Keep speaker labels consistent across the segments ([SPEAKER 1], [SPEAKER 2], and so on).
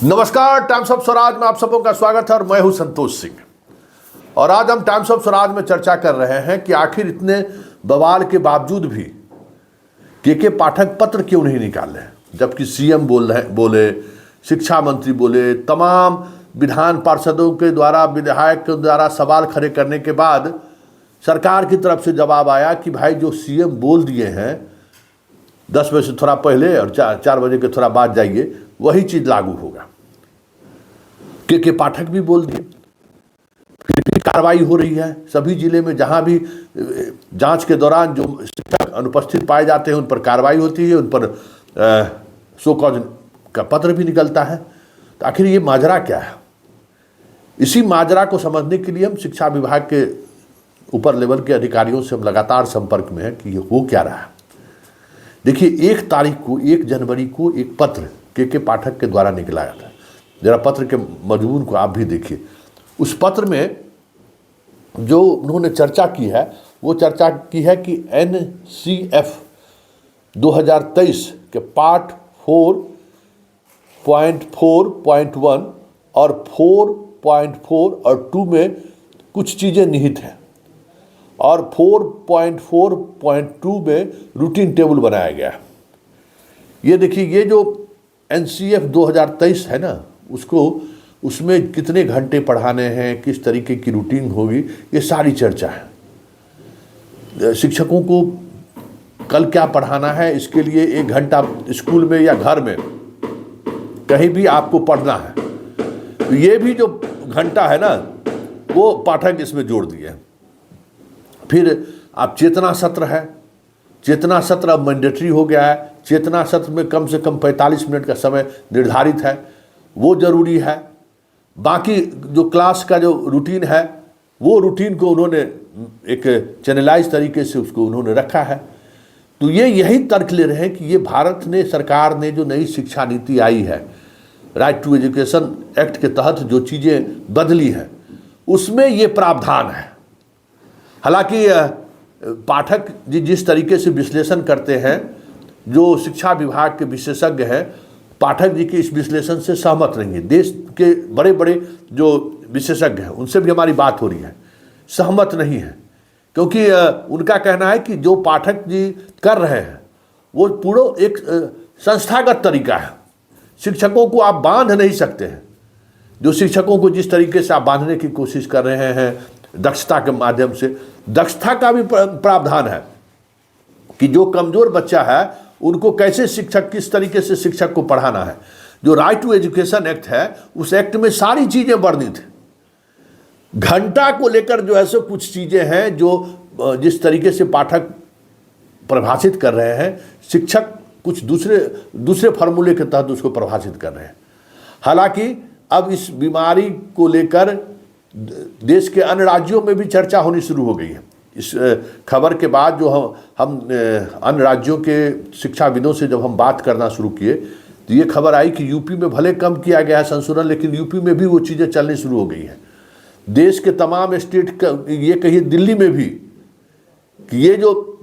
[SPEAKER 1] नमस्कार, times of Swaraj में आप सबों का स्वागत है और मैं हूं संतोष सिंह। और आज हम टाइम्स ऑफ स्वराज में चर्चा कर रहे हैं कि आखिर इतने बवाल के बावजूद भी के पाठक पत्र क्यों नहीं निकाले, जबकि सीएम बोले, शिक्षा मंत्री बोले, तमाम विधान पार्षदों के द्वारा, विधायक के द्वारा सवाल खड़े करने के बाद सरकार की तरफ से जवाब आया कि भाई जो सीएम बोल दिए हैं 10 बजे से थोड़ा पहले और 4 बजे के थोड़ा बाद जाइए, वही चीज लागू होगा। के पाठक भी बोल दिए, फिर भी कार्रवाई हो रही है। सभी जिले में जहां भी जांच के दौरान जो शिक्षक अनुपस्थित पाए जाते हैं उन पर कार्रवाई होती है, उन पर शो कॉज का पत्र भी निकलता है। तो आखिर ये माजरा क्या है? इसी माजरा को समझने के लिए हम शिक्षा विभाग के ऊपर लेवल के अधिकारियों से हम लगातार संपर्क में हैं कि ये हो क्या रहा है। देखिए, 1 जनवरी को एक पत्र के पाठक के द्वारा निकलाया था। जरा पत्र के मजमून को आप भी देखिए। उस पत्र में जो उन्होंने चर्चा की है, वो चर्चा की है कि NCF 2023 के पार्ट 4.4.1 और 4.4 और 2 में कुछ चीज़ें निहित हैं और 4.4.2 में रूटीन टेबल बनाया गया है। ये देखिए, ये जो NCF 2023 है ना, उसमें कितने घंटे पढ़ाने हैं, किस तरीके की रूटीन होगी, ये सारी चर्चा है। शिक्षकों को कल क्या पढ़ाना है, इसके लिए 1 घंटा स्कूल में या घर में कहीं भी आपको पढ़ना है, तो ये भी जो घंटा है ना, वो पाठक इसमें जोड़ दिए। फिर आप चेतना सत्र है, चेतना सत्र अब मैंडेटरी हो गया है। चेतना सत्र में कम से कम 45 मिनट का समय निर्धारित है, वो जरूरी है। बाकी जो क्लास का जो रूटीन है, वो रूटीन को उन्होंने एक चैनलाइज तरीके से उसको उन्होंने रखा है। तो ये यही तर्क ले रहे हैं कि ये भारत ने, सरकार ने जो नई शिक्षा नीति आई है, राइट टू एजुकेशन एक्ट के तहत जो चीज़ें बदली हैं, उसमें ये प्रावधान है। हालांकि पाठक जी जिस तरीके से विश्लेषण करते हैं, जो शिक्षा विभाग के विशेषज्ञ हैं, पाठक जी के इस विश्लेषण से सहमत नहीं है। देश के बड़े बड़े जो विशेषज्ञ हैं उनसे भी हमारी बात हो रही है, सहमत नहीं है। क्योंकि उनका कहना है कि जो पाठक जी कर रहे हैं वो पूरा एक संस्थागत तरीका है। शिक्षकों को आप बांध नहीं सकते हैं। जो शिक्षकों को जिस तरीके से आप बांधने की कोशिश कर रहे हैं दक्षता के माध्यम से, दक्षता का भी प्रावधान है कि जो कमजोर बच्चा है उनको कैसे शिक्षक, किस तरीके से शिक्षक को पढ़ाना है। जो राइट टू एजुकेशन एक्ट है, उस एक्ट में सारी चीजें वर्णित हैं। घंटा को लेकर जो ऐसे कुछ चीजें हैं जो जिस तरीके से पाठक परिभाषित कर रहे हैं, शिक्षक कुछ दूसरे फार्मूले के तहत उसको परिभाषित कर रहे हैं। हालांकि अब इस बीमारी को लेकर देश के अन्य राज्यों में भी चर्चा होनी शुरू हो गई है। इस खबर के बाद जो हम अन्य राज्यों के शिक्षाविदों से जब हम बात करना शुरू किए, तो ये खबर आई कि यूपी में भले कम किया गया है संशोधन, लेकिन यूपी में भी वो चीज़ें चलनी शुरू हो गई हैं। देश के तमाम स्टेट का, ये कहिए दिल्ली में भी, कि ये जो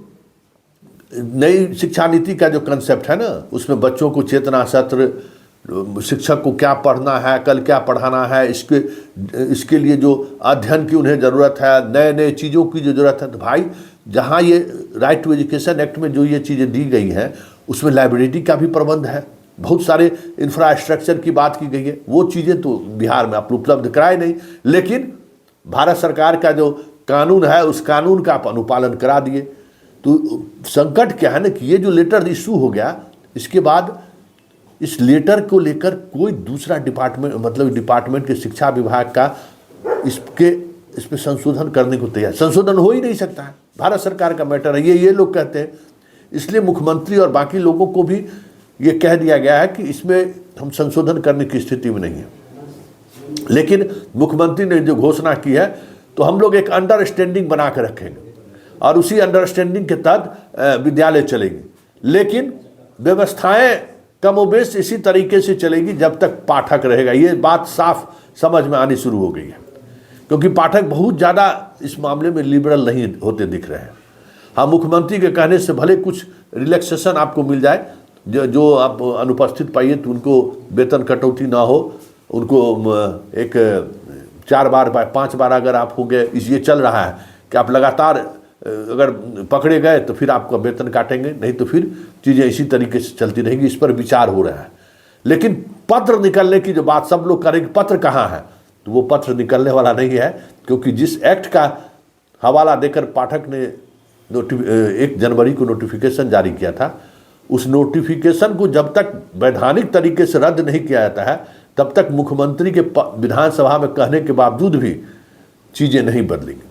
[SPEAKER 1] नई शिक्षा नीति का जो कंसेप्ट है ना, उसमें बच्चों को चेतना सत्र, शिक्षक को क्या पढ़ना है, कल क्या पढ़ाना है, इसके लिए जो अध्ययन की उन्हें ज़रूरत है, नए नए चीज़ों की जो ज़रूरत है। तो भाई, जहाँ ये राइट टू एजुकेशन एक्ट में जो ये चीज़ें दी गई हैं, उसमें लाइब्रेरी का भी प्रबंध है, बहुत सारे इंफ्रास्ट्रक्चर की बात की गई है। वो चीज़ें तो बिहार में आप उपलब्ध कराए नहीं, लेकिन भारत सरकार का जो कानून है, उस कानून का आप अनुपालन करा दिए। तो संकट क्या है ना कि ये जो लेटर इशू हो गया, इसके बाद इस लेटर को लेकर कोई दूसरा डिपार्टमेंट, मतलब डिपार्टमेंट के शिक्षा विभाग का इस पर संशोधन करने को तैयार, संशोधन हो ही नहीं सकता है। भारत सरकार का मैटर है ये लोग कहते हैं। इसलिए मुख्यमंत्री और बाकी लोगों को भी ये कह दिया गया है कि इसमें हम संशोधन करने की स्थिति में नहीं है। लेकिन मुख्यमंत्री ने जो घोषणा की है, तो हम लोग एक अंडरस्टैंडिंग बना के रखेंगे और उसी अंडरस्टैंडिंग के तहत विद्यालय चलेंगे। लेकिन व्यवस्थाएं कमोबेश इसी तरीके से चलेगी जब तक पाठक रहेगा। ये बात साफ समझ में आनी शुरू हो गई है, क्योंकि पाठक बहुत ज़्यादा इस मामले में लिबरल नहीं होते दिख रहे हैं। हाँ, मुख्यमंत्री के कहने से भले कुछ रिलैक्सेशन आपको मिल जाए, जो आप अनुपस्थित पाइए तो उनको वेतन कटौती ना हो, उनको एक 4 बार 5 बार अगर आप हो गए, ये चल रहा है कि आप लगातार अगर पकड़े गए तो फिर आपका वेतन काटेंगे, नहीं तो फिर चीज़ें इसी तरीके से चलती रहेंगी। इस पर विचार हो रहा है। लेकिन पत्र निकलने की जो बात सब लोग करेंगे, पत्र कहाँ है, तो वो पत्र निकलने वाला नहीं है, क्योंकि जिस एक्ट का हवाला देकर पाठक ने 1 जनवरी को नोटिफिकेशन जारी किया था, उस नोटिफिकेशन को जब तक वैधानिक तरीके से रद्द नहीं किया जाता है, तब तक मुख्यमंत्री के विधानसभा में कहने के बावजूद भी चीज़ें नहीं बदलेंगी।